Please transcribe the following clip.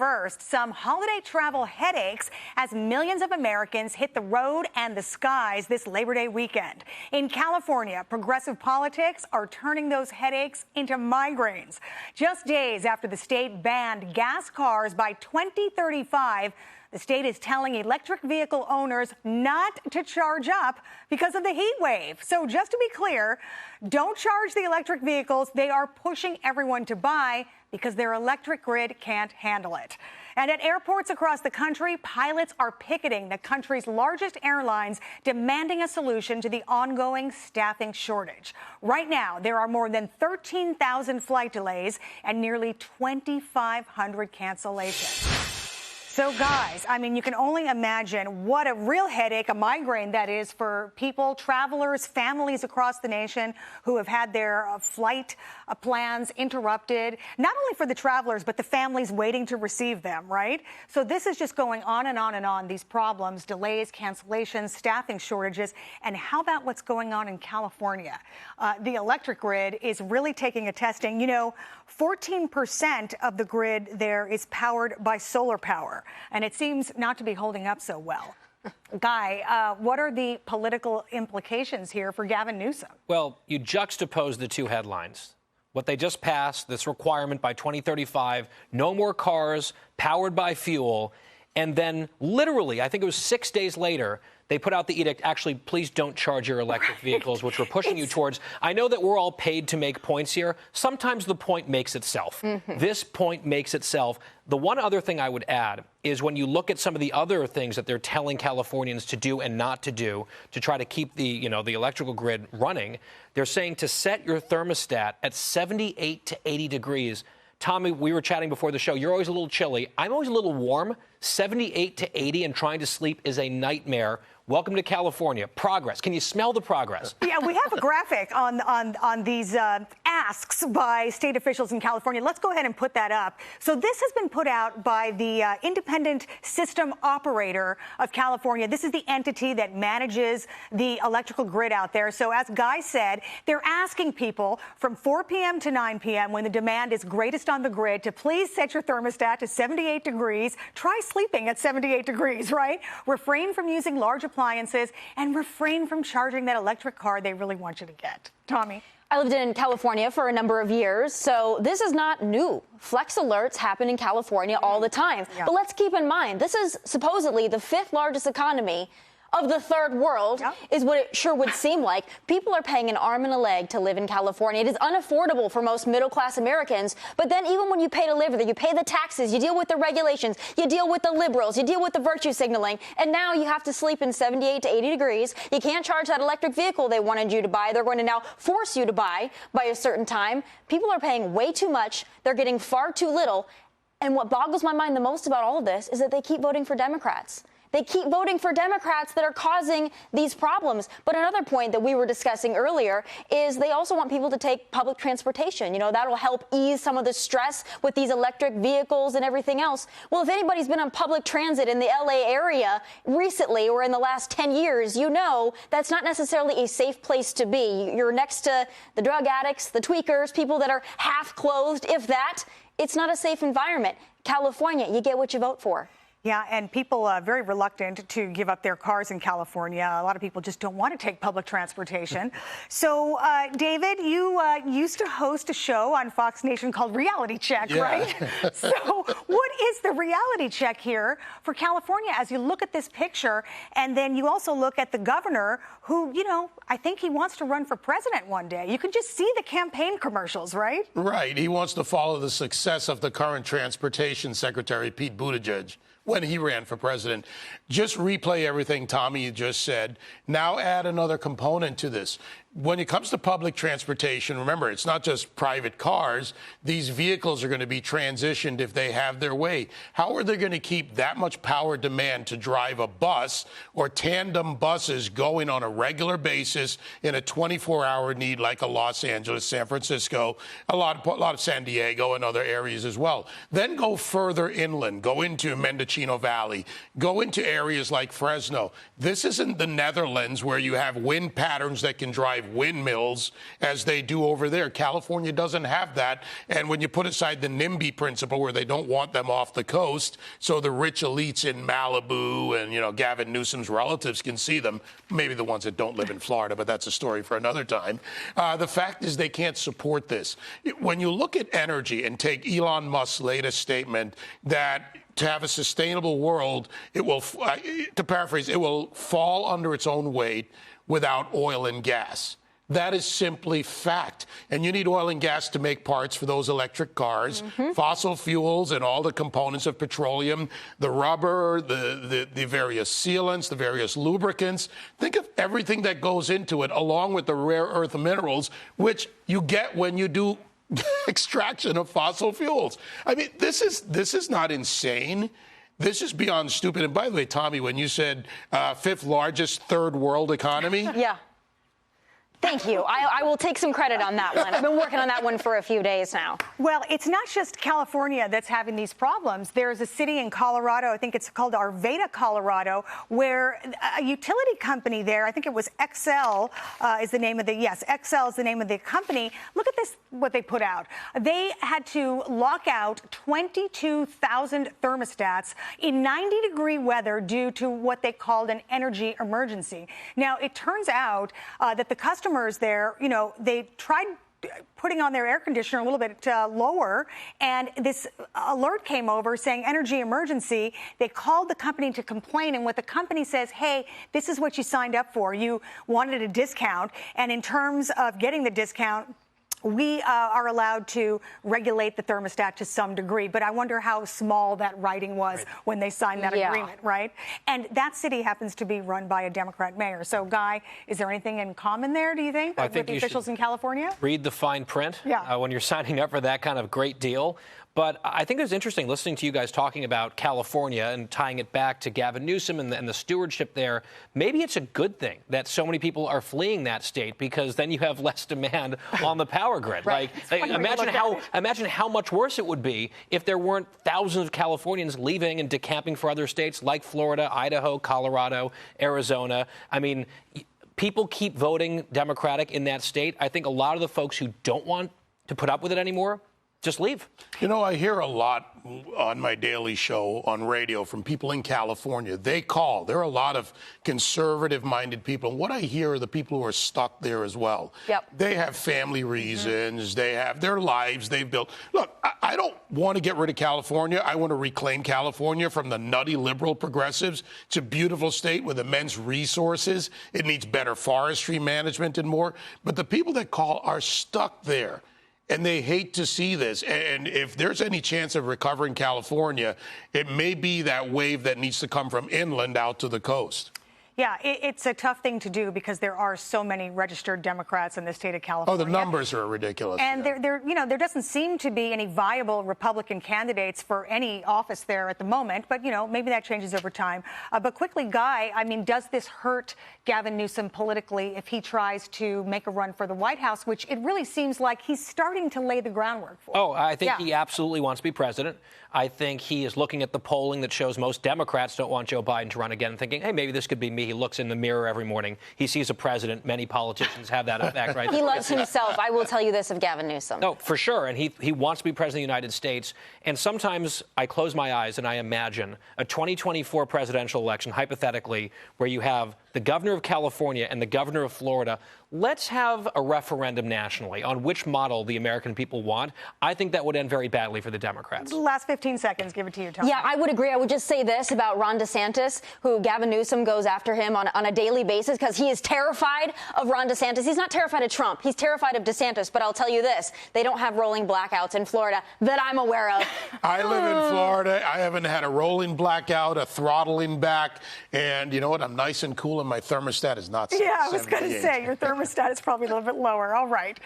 first, some holiday travel headaches as millions of Americans hit the road and the skies this Labor Day weekend. In California, progressive politics are turning those headaches into migraines. Just days after the state banned gas cars by 2035, the state is telling electric vehicle owners not to charge up because of the heat wave. So just to be clear, don't charge the electric vehicles. They are pushing everyone to buy because their electric grid can't handle it. And at airports across the country, pilots are picketing the country's largest airlines, demanding a solution to the ongoing staffing shortage. Right now, there are more than 13,000 flight delays and nearly 2,500 cancellations. So, guys, I mean, you can only imagine what a real headache, a migraine that is for people, travelers, families across the nation who have had their flight plans interrupted, not only for the travelers, but the families waiting to receive them, right? So this is just going on and on and on, these problems, delays, cancellations, staffing shortages. And how about what's going on in California? The electric grid is really taking a testing. You know, 14% of the grid there is powered by solar power, and it seems not to be holding up so well. Guy, what are the political implications here for Gavin Newsom? Well, you juxtapose the two headlines. What they just passed, this requirement by 2035, no more cars powered by fuel. And then literally, I think it was 6 days later, they put out the edict, actually, please don't charge your electric vehicles, which we're pushing you towards. I know that we're all paid to make points here. Sometimes the point makes itself. This point makes itself. The one other thing I would add is when you look at some of the other things that they're telling Californians to do and not to do to try to keep the electrical grid running, they're saying to set your thermostat at 78 to 80 degrees. Tommy, we were chatting before the show. You're always a little chilly. I'm always a little warm. 78 to 80 and trying to sleep is a nightmare. Welcome to California. Progress. Can you smell the progress? Yeah, we have a graphic on these asks by state officials in California. Let's go ahead and put that up. So this has been put out by the Independent System Operator of California. This is the entity that manages the electrical grid out there. So as Guy said, they're asking people from 4 p.m. to 9 p.m. when the demand is greatest on the grid to please set your thermostat to 78 degrees. Try sleeping at 78 degrees, right? Refrain from using large appliances and refrain from charging that electric car they really want you to get. Tommy? I lived in California for a number of years, so this is not new. Flex alerts happen in California all the time. Yeah. But let's keep in mind, this is supposedly the 5th largest economy of the third world, is what it sure would seem like. People are paying an arm and a leg to live in California. It is unaffordable for most middle-class Americans. But then even when you pay to live there, you pay the taxes, you deal with the regulations, you deal with the liberals, you deal with the virtue signaling, and now you have to sleep in 78 to 80 degrees. You can't charge that electric vehicle they wanted you to buy. They're going to now force you to buy by a certain time. People are paying way too much. They're getting far too little. And what boggles my mind the most about all of this is that they keep voting for Democrats. They keep voting for Democrats that are causing these problems. But another point that we were discussing earlier is they also want people to take public transportation. You know, that'll help ease some of the stress with these electric vehicles and everything else. Well, if anybody's been on public transit in the L.A. area recently or in the last 10 years, you know that's not necessarily a safe place to be. You're next to the drug addicts, the tweakers, people that are half clothed, if that. It's not a safe environment. California, you get what you vote for. Yeah, and people are very reluctant to give up their cars in California. A lot of people just don't want to take public transportation. So, David, you used to host a show on Fox Nation called Reality Check, right? So what is the reality check here for California as you look at this picture? And then you also look at the governor who, you know, I think he wants to run for president one day. You can just see the campaign commercials, right? Right. He wants to follow the success of the current transportation secretary, Pete Buttigieg, when he ran for president. Just replay everything Tommy just said. Now add another component to this. When it comes to public transportation, remember, it's not just private cars. These vehicles are going to be transitioned if they have their way. How are they going to keep that much power demand to drive a bus or tandem buses going on a regular basis in a 24-hour need like a Los Angeles, San Francisco, a lot of San Diego and other areas as well? Then go further inland, go into Mendocino Valley, go into areas like Fresno. This isn't the Netherlands where you have wind patterns that can drive drive windmills as they do over there. California doesn't have that. And when you put aside the NIMBY principle, where they don't want them off the coast, so the rich elites in Malibu and, Gavin Newsom's relatives can see them, maybe the ones that don't live in Florida, but that's a story for another time. The fact is they can't support this. When you look at energy and take Elon Musk's latest statement that to have a sustainable world, it will, to paraphrase, it will fall under its own weight without oil and gas. That is simply fact. And you need oil and gas to make parts for those electric cars, fossil fuels and all the components of petroleum, the rubber, the various sealants, the various lubricants. Think of everything that goes into it, along with the rare earth minerals, which you get when you do extraction of fossil fuels. I mean, this is not insane. This is beyond stupid. And by the way, Tommy, when you said fifth largest third world economy. Yeah. Thank you. I will take some credit on that one. I've been working on that one for a few days now. Well, it's not just California that's having these problems. There's a city in Colorado, I think it's called Arvada, Colorado, where a utility company there, I think it was XL is the name of XL is the name of the company. Look at this, what they put out. They had to lock out 22,000 thermostats in 90-degree weather due to what they called an energy emergency. Now, it turns out that the customers there, they tried putting on their air conditioner a little bit lower, and this alert came over saying energy emergency. They called the company to complain, and what the company says, hey, this is what you signed up for. You wanted a discount, and in terms of getting the discount, we are allowed to regulate the thermostat to some degree, but I wonder how small that writing was when they signed that agreement, right? And that city happens to be run by a Democrat mayor. So, Guy, is there anything in common there, do you think, with the officials in California? Read the fine print when you're signing up for that kind of great deal. But I think it was interesting listening to you guys talking about California and tying it back to Gavin Newsom and the stewardship there. Maybe it's a good thing that so many people are fleeing that state, because then you have less demand on the power grid. Right. Imagine how much worse it would be if there weren't thousands of Californians leaving and decamping for other states like Florida, Idaho, Colorado, Arizona. I mean, people keep voting Democratic in that state. I think a lot of the folks who don't want to put up with it anymore just leave. I hear a lot on my daily show on radio from people in California. They call. There are a lot of conservative-minded people. And what I hear are the people who are stuck there as well. Yep. They have family reasons. They have their lives they've built. Look, I don't want to get rid of California. I want to reclaim California from the nutty liberal progressives. It's a beautiful state with immense resources. It needs better forestry management and more. But the people that call are stuck there. And they hate to see this. And if there's any chance of recovering California, it may be that wave that needs to come from inland out to the coast. Yeah, it's a tough thing to do because there are so many registered Democrats in the state of California. Oh, the numbers are ridiculous. And there doesn't seem to be any viable Republican candidates for any office there at the moment. But, maybe that changes over time. But quickly, Guy, I mean, does this hurt Gavin Newsom politically if he tries to make a run for the White House, which it really seems like he's starting to lay the groundwork for? Oh, I think he absolutely wants to be president. I think he is looking at the polling that shows most Democrats don't want Joe Biden to run again and thinking, hey, maybe this could be me. He looks in the mirror every morning. He sees a president. Many politicians have that effect, right? He loves himself. I will tell you this of Gavin Newsom. No, for sure. And he wants to be president of the United States. And sometimes I close my eyes and I imagine a 2024 presidential election, hypothetically, where you have the governor of California and the governor of Florida. Let's have a referendum nationally on which model the American people want. I think that would end very badly for the Democrats. The last 15 seconds, give it to you, Tom. Yeah, I would agree. I would just say this about Ron DeSantis, who Gavin Newsom goes after him on a daily basis because he is terrified of Ron DeSantis. He's not terrified of Trump. He's terrified of DeSantis. But I'll tell you this, they don't have rolling blackouts in Florida that I'm aware of. I live in Florida. I haven't had a rolling blackout, a throttling back. And you know what? I'm nice and cool, and my thermostat is not 78. Yeah, I was going to say, your thermostat is probably a little bit lower. All right.